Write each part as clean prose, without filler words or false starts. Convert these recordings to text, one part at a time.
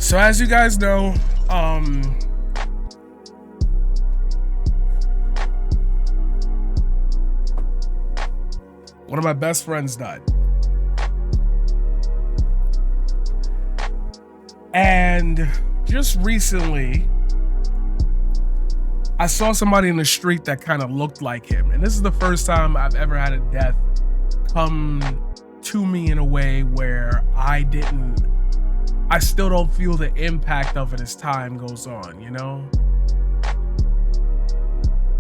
So as you guys know, one of my best friends died. And just recently, I saw somebody in the street that kind of looked like him. And this is the first time I've ever had a death come to me in a way where I still don't feel the impact of it as time goes on, you know?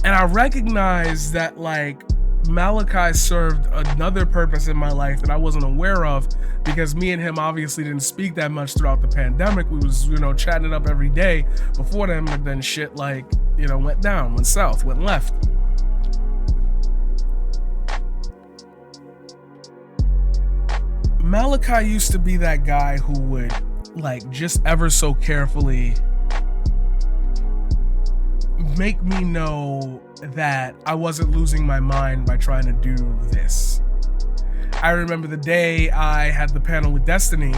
And I recognize that, like, Malachi served another purpose in my life that I wasn't aware of, because me and him obviously didn't speak that much throughout the pandemic. We was, chatting it up every day before then, but then shit, like, went down, went south, went left. Malachi used to be that guy who would, like, just ever so carefully make me know that I wasn't losing my mind by trying to do this. I remember the day I had the panel with Destiny.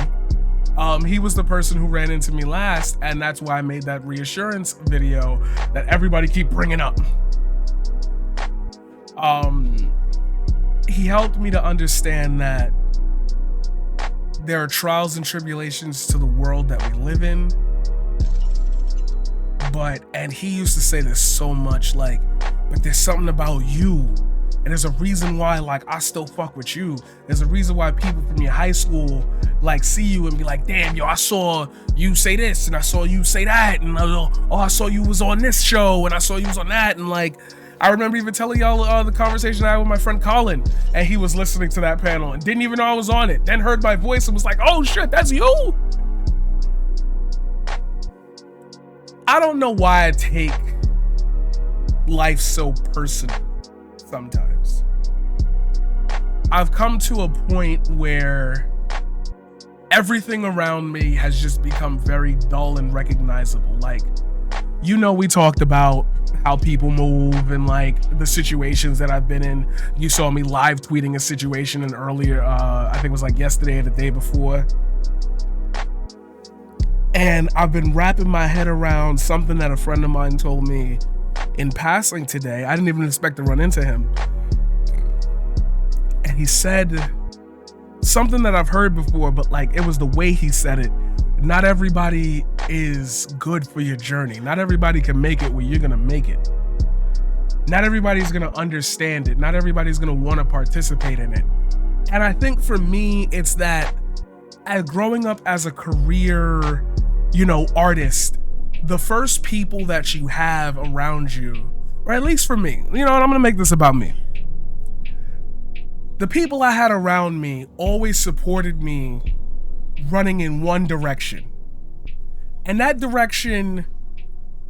He was the person who ran into me last, and that's why I made that reassurance video that everybody keep bringing up. He helped me to understand that there are trials and tribulations to the world that we live in. And he used to say this so much, like, but there's something about you. And there's a reason why, like, I still fuck with you. There's a reason why people from your high school, like, see you and be like, damn, yo, I saw you say this and I saw you say that. And I saw you was on this show and I saw you was on that. And, like, I remember even telling y'all the conversation I had with my friend Colin, and he was listening to that panel and didn't even know I was on it. Then heard my voice and was like, oh shit, that's you. I don't know why I take life so personal sometimes. I've come to a point where everything around me has just become very dull and recognizable. Like, we talked about how people move and, like, the situations that I've been in. You saw me live tweeting a situation in earlier, I think it was like yesterday or the day before. And I've been wrapping my head around something that a friend of mine told me in passing today. I didn't even expect to run into him. And he said something that I've heard before, but, like, it was the way he said it. Not everybody is good for your journey. Not everybody can make it where you're gonna make it. Not everybody's gonna understand it. Not everybody's gonna want to participate in it. And I think for me, it's that as growing up as a career, artist, the first people that you have around you, or at least for me, and I'm gonna make this about me. The people I had around me always supported me running in one direction. And that direction,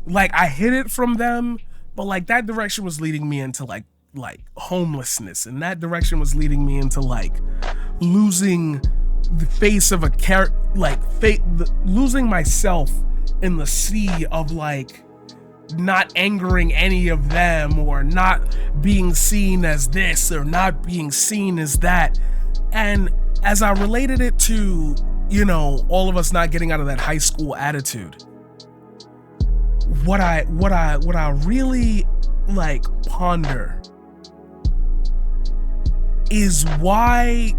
like, I hid it from them, but, like, that direction was leading me into like homelessness, and that direction was leading me into, like, losing the face of a character, like, losing myself in the sea of, like, not angering any of them, or not being seen as this or not being seen as that. And as I related it to, all of us not getting out of that high school attitude, what I really, like, ponder is why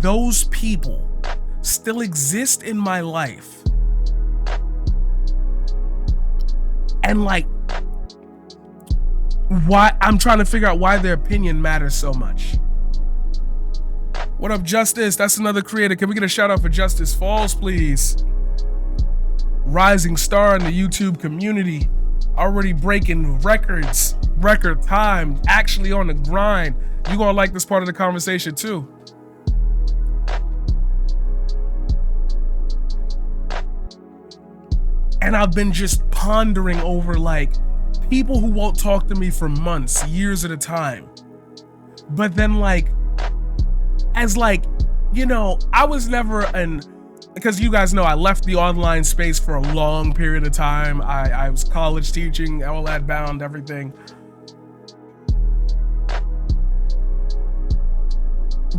those people still exist in my life. And, like, why I'm trying to figure out why their opinion matters so much. What up, Justice? That's another creator. Can we get a shout out for Justice Falls, please? Rising star in the YouTube community. Already breaking records. Record time. Actually on the grind. You gonna like this part of the conversation too. And I've been just pondering over, like, people who won't talk to me for months, years at a time. But then, like, as, like, I was never because you guys know I left the online space for a long period of time. I was college teaching, LLAD bound, everything.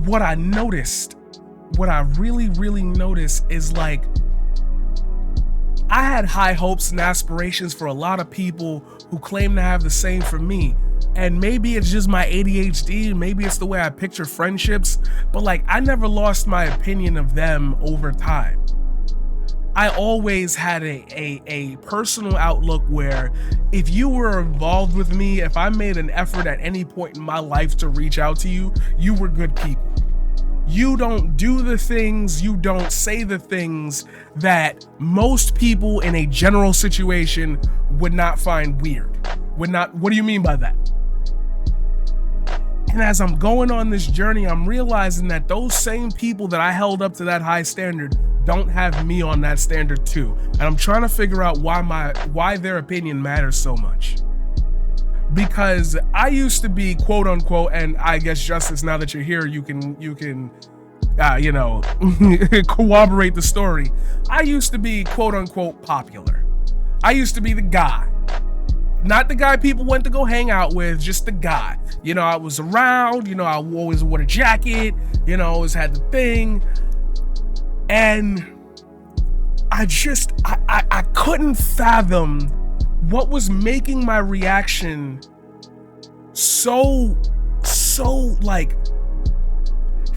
What I really, really noticed is, like, I had high hopes and aspirations for a lot of people who claim to have the same for me. And maybe it's just my ADHD, maybe it's the way I picture friendships, but like I never lost my opinion of them over time. I always had a personal outlook where if you were involved with me, if I made an effort at any point in my life to reach out to you, you were good people. You don't do the things, you don't say the things that most people in a general situation would not find weird. What do you mean by that? And as I'm going on this journey, I'm realizing that those same people that I held up to that high standard don't have me on that standard too. And I'm trying to figure out why their opinion matters so much. Because I used to be quote unquote, and I guess Justice, now that you're here, you can corroborate the story. I used to be quote unquote popular. I used to be the guy. Not the guy people went to go hang out with, just the guy. I was around, I always wore a jacket, always had the thing. And I couldn't fathom what was making my reaction so like,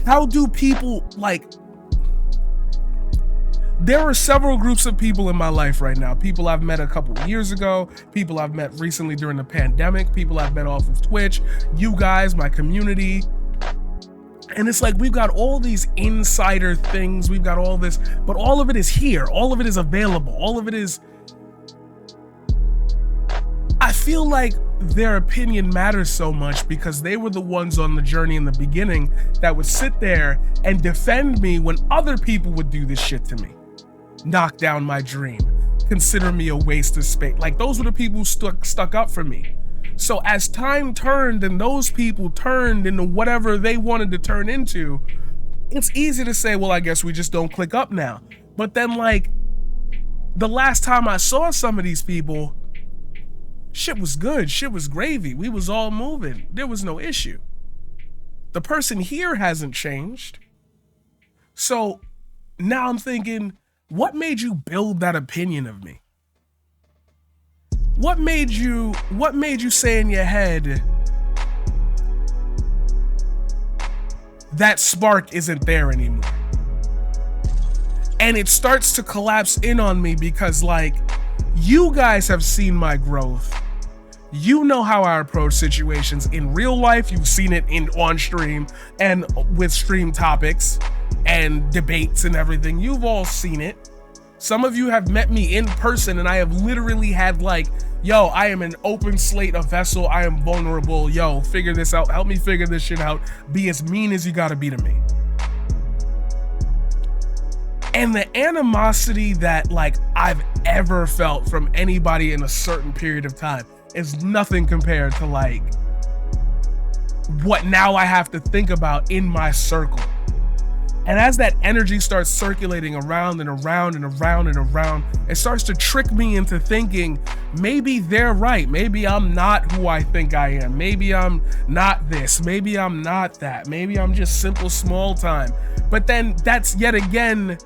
how do people like, there are several groups of people in my life right now. People I've met a couple years ago, people I've met recently during the pandemic, people I've met off of Twitch, you guys, my community. And it's like, we've got all these insider things, we've got all this, but all of it is here. All of it is available. All of it is, I feel like their opinion matters so much because they were the ones on the journey in the beginning that would sit there and defend me when other people would do this shit to me. Knock down my dream, consider me a waste of space. Like, those were the people who stuck up for me. So as time turned and those people turned into whatever they wanted to turn into, it's easy to say, well, I guess we just don't click up now. But then, like, the last time I saw some of these people, shit was good, shit was gravy. We was all moving. There was no issue. The person here hasn't changed. So now I'm thinking, what made you build that opinion of me? What made you say in your head that spark isn't there anymore? And it starts to collapse in on me because, like, you guys have seen my growth. You know how I approach situations in real life. You've seen it on stream and with stream topics and debates and everything. You've all seen it. Some of you have met me in person and I have literally had like, yo, I am an open slate, a vessel. I am vulnerable. Yo, figure this out. Help me figure this shit out. Be as mean as you gotta be to me. And the animosity that like I've ever felt from anybody in a certain period of time is nothing compared to like what now I have to think about in my circle. And as that energy starts circulating around and around and around and around, it starts to trick me into thinking maybe they're right. Maybe I'm not who I think I am. Maybe I'm not this. Maybe I'm not that. Maybe I'm just simple small time. But then that's yet again,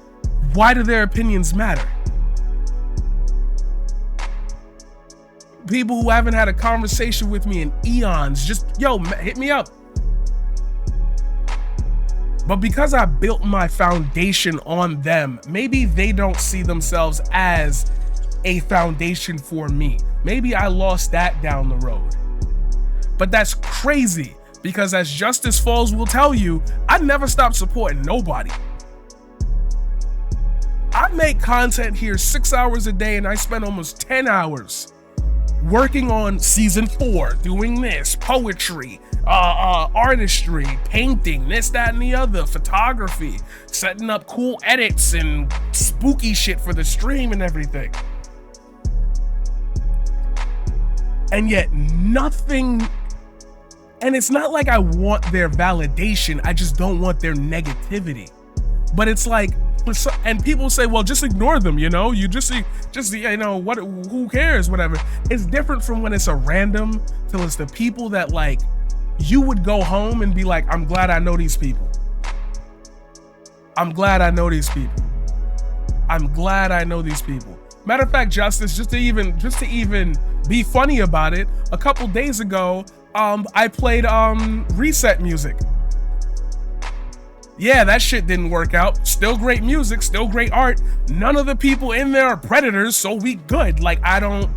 why do their opinions matter? People who haven't had a conversation with me in eons, just, yo, hit me up. But because I built my foundation on them, maybe they don't see themselves as a foundation for me. Maybe I lost that down the road. But that's crazy because as Justice Falls will tell you, I never stopped supporting nobody. I make content here 6 hours a day and I spend almost 10 hours working on season 4, doing this, poetry, artistry, painting, this, that, and the other, photography, setting up cool edits and spooky shit for the stream and everything. And yet nothing, and it's not like I want their validation, I just don't want their negativity. But it's like, and people say, well, just ignore them, you know, you just you know, what, who cares, whatever. It's different from when it's a random till it's the people that like, you would go home and be like, I'm glad I know these people. I'm glad I know these people. I'm glad I know these people. Matter of fact, Justice, just to even be funny about it, a couple days ago, I played Reset music. Yeah, that shit didn't work out. Still great music, still great art. None of the people in there are predators, so we good. Like, I don't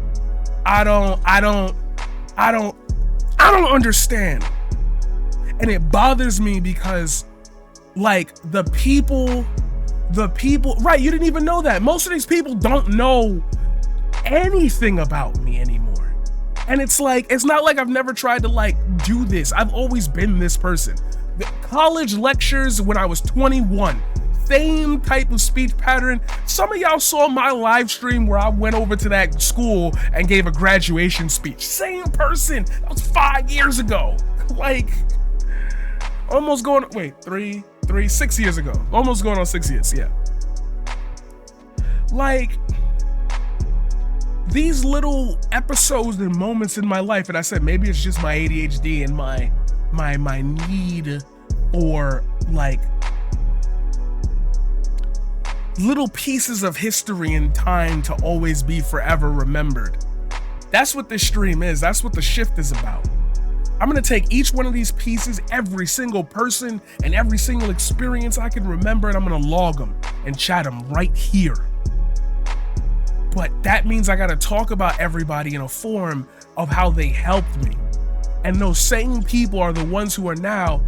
understand. And it bothers me because, like, the people, right, you didn't even know that. Most of these people don't know anything about me anymore. And it's like, it's not like I've never tried to like do this. I've always been this person. The college lectures when I was 21, same type of speech pattern. Some of y'all saw my live stream where I went over to that school and gave a graduation speech. Same person. That was 5 years ago. Like, almost going, wait, 6 years ago. Almost going on 6 years, yeah. Like, these little episodes and moments in my life, and I said maybe it's just my ADHD and my need for like little pieces of history and time to always be forever remembered. That's what this stream is. That's what the shift is about. I'm gonna take each one of these pieces, every single person and every single experience I can remember, and I'm gonna log them and chat them right here. But that means I gotta talk about everybody in a form of how they helped me. And those same people are the ones who are now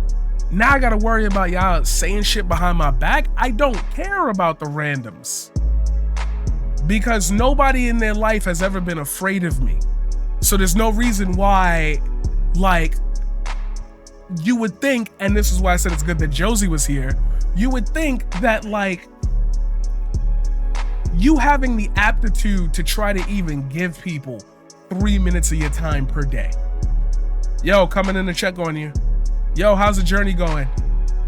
I gotta worry about y'all saying shit behind my back. I don't care about the randoms. Because nobody in their life has ever been afraid of me. So there's no reason why, like, you would think, and this is why I said it's good that Josie was here, you would think that, like, you having the aptitude to try to even give people 3 minutes of your time per day. Yo, coming in to check on you. Yo, how's the journey going?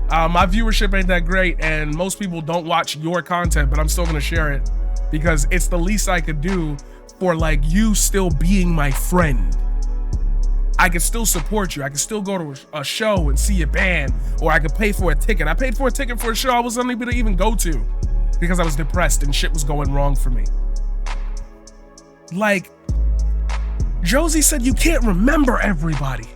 My viewership ain't that great, and most people don't watch your content, but I'm still gonna share it because it's the least I could do for like you still being my friend. I can still support you. I can still go to a show and see your band, or I could pay for a ticket. I paid for a ticket for a show I was unable to even go to because I was depressed and shit was going wrong for me. Like, Josie said you can't remember everybody.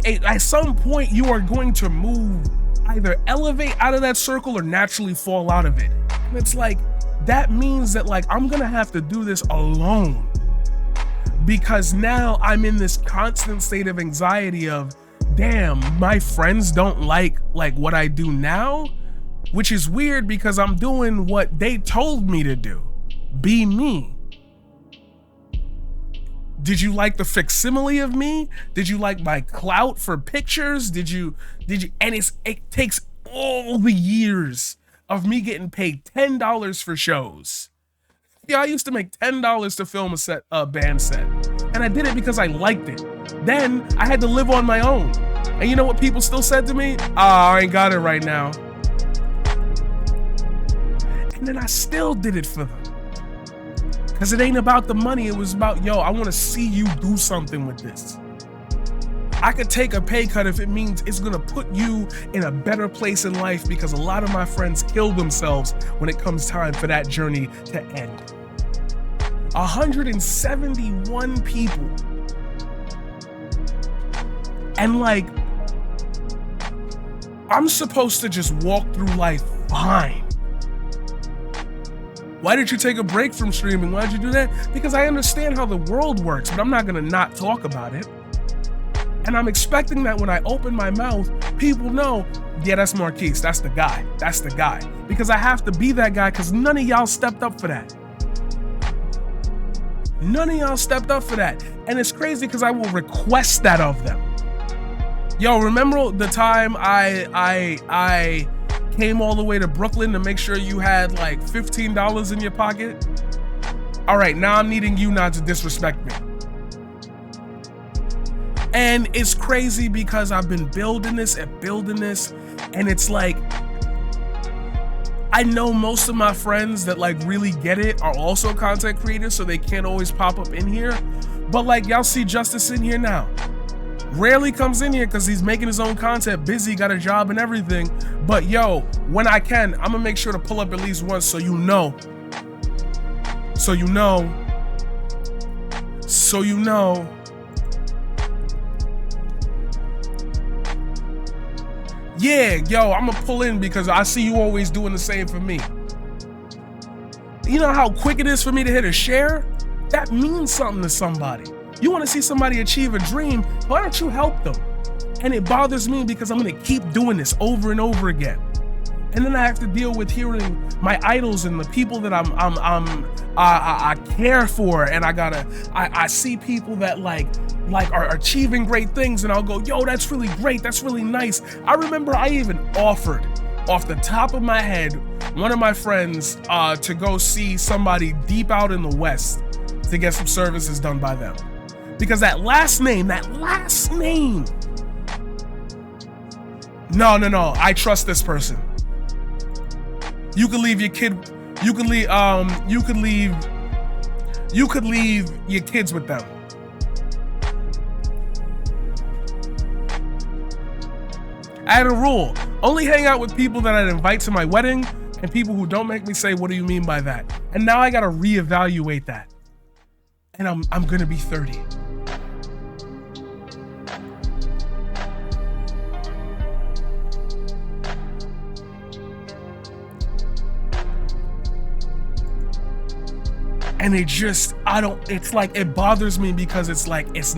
At some point, you are going to move, either elevate out of that circle or naturally fall out of it. And it's like, that means that like, I'm gonna have to do this alone. Because now I'm in this constant state of anxiety of, damn, my friends don't like what I do now, which is weird because I'm doing what they told me to do. Be me. Did you like the facsimile of me? Did you like my clout for pictures? Did you, and it takes all the years of me getting paid $10 for shows. Yeah, I used to make $10 to film a band set. And I did it because I liked it. Then I had to live on my own. And you know what people still said to me? I ain't got it right now. And then I still did it for them. Because it ain't about the money, it was about, yo, I want to see you do something with this. I could take a pay cut if it means it's going to put you in a better place in life, because a lot of my friends kill themselves when it comes time for that journey to end. 171 people. And like, I'm supposed to just walk through life fine. Why did you take a break from streaming? Why did you do that? Because I understand how the world works, but I'm not gonna not talk about it. And I'm expecting that when I open my mouth, people know, yeah, that's Marquise, that's the guy, that's the guy. Because I have to be that guy, because none of y'all stepped up for that. None of y'all stepped up for that. And it's crazy because I will request that of them. Yo, remember the time I came all the way to Brooklyn to make sure you had like $15 in your pocket? All right, now I'm needing you not to disrespect me. And it's crazy because I've been building this, and it's like, I know most of my friends that like really get it are also content creators, so they can't always pop up in here. But like, y'all see Justice in here now. Rarely comes in here because he's making his own content, busy, got a job and everything. But yo, when I can, I'm gonna make sure to pull up at least once so you know So you know. Yeah, yo, I'm gonna pull in because I see you always doing the same for me. You know how quick it is for me to hit a share? That means something to somebody. You want to see somebody achieve a dream, why don't you help them? And it bothers me because I'm gonna keep doing this over and over again. And then I have to deal with hearing my idols and the people that I care for, and I see people that like are achieving great things, and I'll go, yo, that's really great, that's really nice. I remember I even offered, off the top of my head, one of my friends to go see somebody deep out in the West to get some services done by them. Because that last name, no, I trust this person. You could leave your kid, you could leave your kids with them. I had a rule, only hang out with people that I'd invite to my wedding and people who don't make me say, what do you mean by that? And now I gotta reevaluate that. And I'm gonna be 30. And it just, it's like, it bothers me because it's like, there's,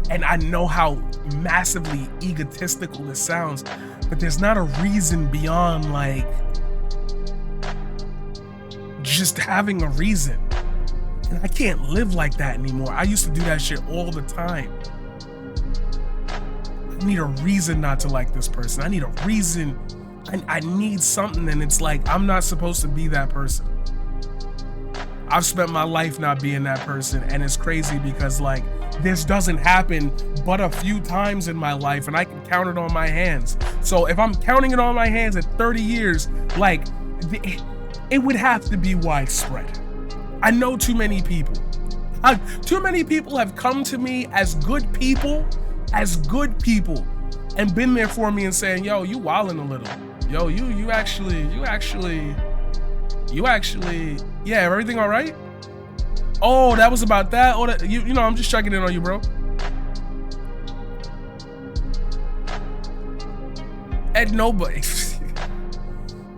and I know how massively egotistical this sounds, but there's not a reason beyond like, just having a reason. And I can't live like that anymore. I used to do that shit all the time. I need a reason not to like this person. I need a reason. I need something, and it's like, I'm not supposed to be that person. I've spent my life not being that person, and it's crazy because like, this doesn't happen but a few times in my life, and I can count it on my hands. So if I'm counting it on my hands at 30 years, like, it would have to be widespread. I know too many people. Too many people have come to me as good people, and been there for me and saying, yo, you wildin' a little. Yo, you actually, yeah, everything all right? Oh, that was about that? Oh, that, you know, I'm just checking in on you, bro. And nobody,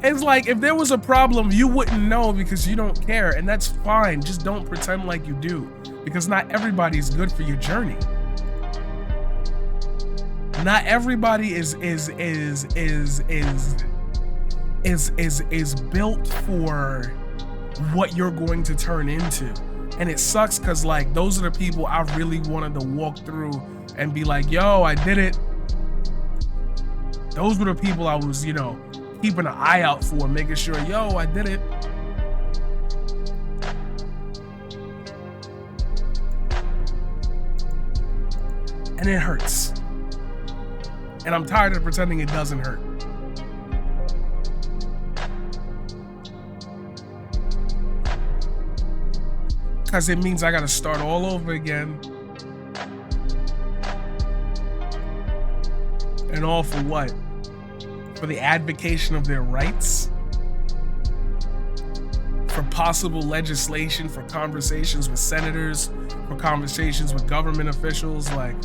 it's like, if there was a problem, you wouldn't know because you don't care, and that's fine. Just don't pretend like you do, because not everybody's good for your journey. Not everybody is built for what you're going to turn into. And it sucks because like, those are the people I really wanted to walk through and be like, yo, I did it. Those were the people I was, you know, keeping an eye out for, making sure, yo, I did it. And it hurts. And I'm tired of pretending it doesn't hurt. Because it means I gotta start all over again. And all for what? For the advocation of their rights? For possible legislation, for conversations with senators, for conversations with government officials, like,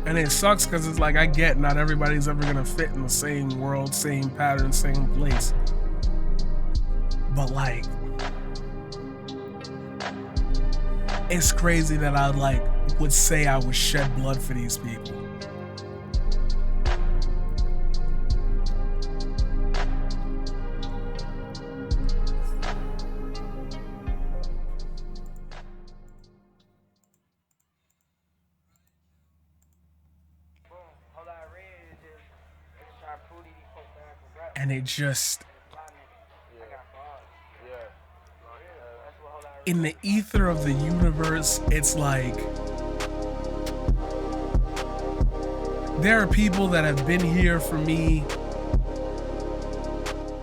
and it sucks because it's like, I get not everybody's ever gonna fit in the same world, same pattern, same place. But like, it's crazy that I like would say I would shed blood for these people. And it just, in the ether of the universe, it's like, There are people that have been here for me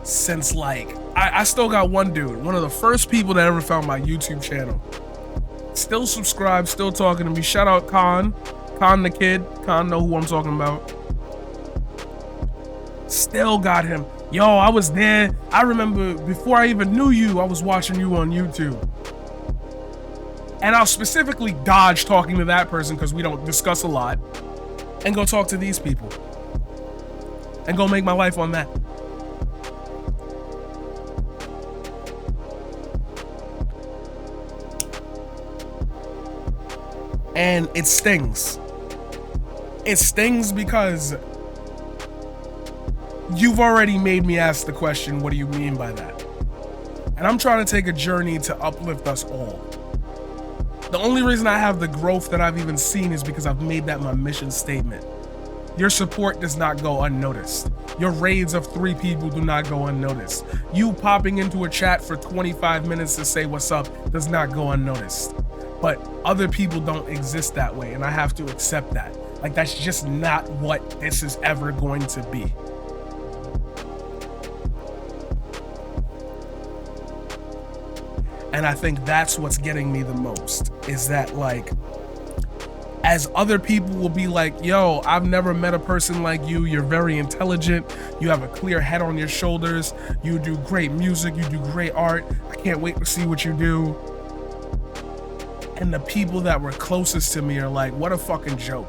since like, I still got one dude, one of the first people that ever found my YouTube channel. Still subscribed, still talking to me. Shout out Khan the kid. Khan know who I'm talking about. Still got him. Yo, I was there. I remember before I even knew you, I was watching you on YouTube. And I'll specifically dodge talking to that person because we don't discuss a lot, and go talk to these people and go make my life on that. And it stings. It stings because you've already made me ask the question, what do you mean by that? And I'm trying to take a journey to uplift us all. The only reason I have the growth that I've even seen is because I've made that my mission statement. Your support does not go unnoticed. Your raids of 3 people do not go unnoticed. You popping into a chat for 25 minutes to say what's up does not go unnoticed. But other people don't exist that way, and I have to accept that. Like, that's just not what this is ever going to be. And I think that's what's getting me the most, is that, like, as other people will be like, yo, I've never met a person like you. You're very intelligent. You have a clear head on your shoulders. You do great music. You do great art. I can't wait to see what you do. And the people that were closest to me are like, what a fucking joke.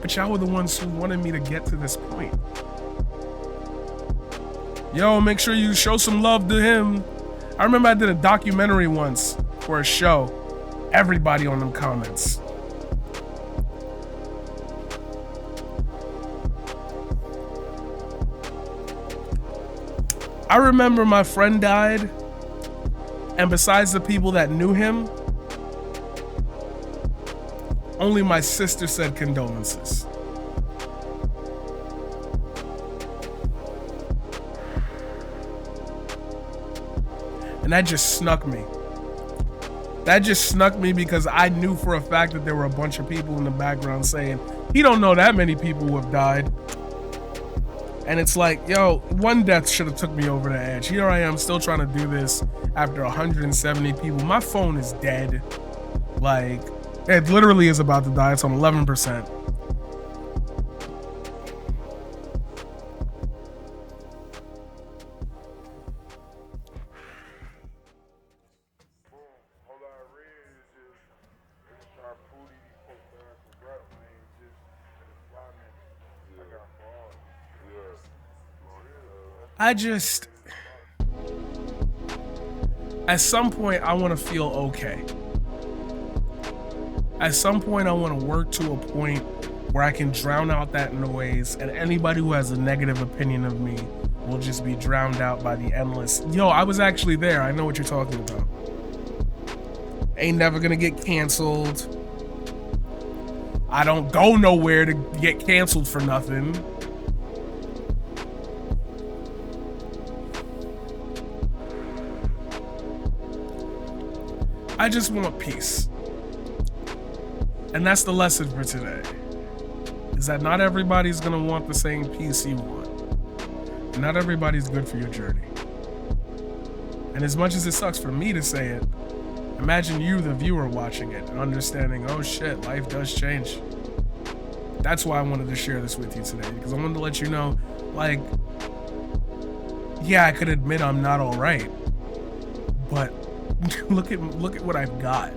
But y'all were the ones who wanted me to get to this point. Yo, make sure you show some love to him. I remember I did a documentary once for a show. Everybody on them comments. I remember my friend died, and besides the people that knew him, only my sister said condolences. And that just snuck me. That just snuck me because I knew for a fact that there were a bunch of people in the background saying, he don't know that many people who have died. And it's like, yo, one death should have took me over the edge. Here I am still trying to do this after 170 people. My phone is dead. Like, it literally is about to die. It's on 11%. At some point, I want to feel okay. At some point, I want to work to a point where I can drown out that noise, and anybody who has a negative opinion of me will just be drowned out by the endless, yo, I was actually there. I know what you're talking about. Ain't never gonna get canceled. I don't go nowhere to get canceled for nothing. I just want peace. And that's the lesson for today. Is that not everybody's gonna want the same peace you want. Not everybody's good for your journey. And as much as it sucks for me to say it, imagine you, the viewer, watching it and understanding, oh shit, life does change. That's why I wanted to share this with you today, because I wanted to let you know, like, yeah, I could admit I'm not all right, but look at what I've got.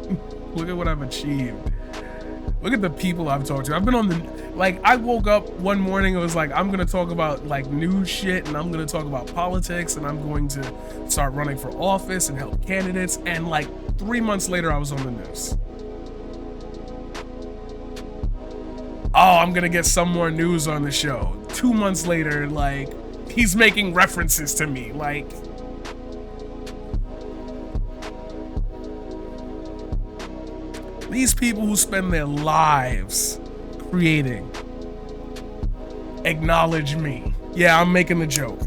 Look at what I've achieved. Look at the people I've talked to. I've been on the, like, I woke up one morning, it was like, I'm gonna talk about like news shit, and I'm gonna talk about politics, and I'm going to start running for office and help candidates, and like 3 months later I was on the news. Oh, I'm gonna get some more news on the show. 2 months later, like, he's making references to me, like, these people who spend their lives creating acknowledge me. Yeah, I'm making the joke.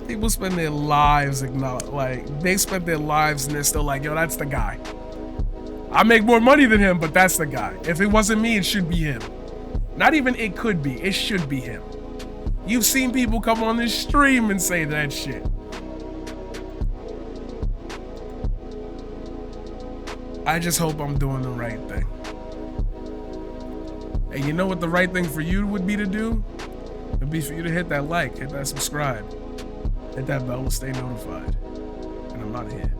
People spend their lives they spent their lives and they're still like, yo, that's the guy. I make more money than him, but that's the guy. If it wasn't me, it should be him. Not even it could be, it should be him. You've seen people come on this stream and say that shit. I just hope I'm doing the right thing. And you know what the right thing for you would be to do? It'd be for you to hit that like, hit that subscribe, hit that bell to stay notified. And I'm out of here.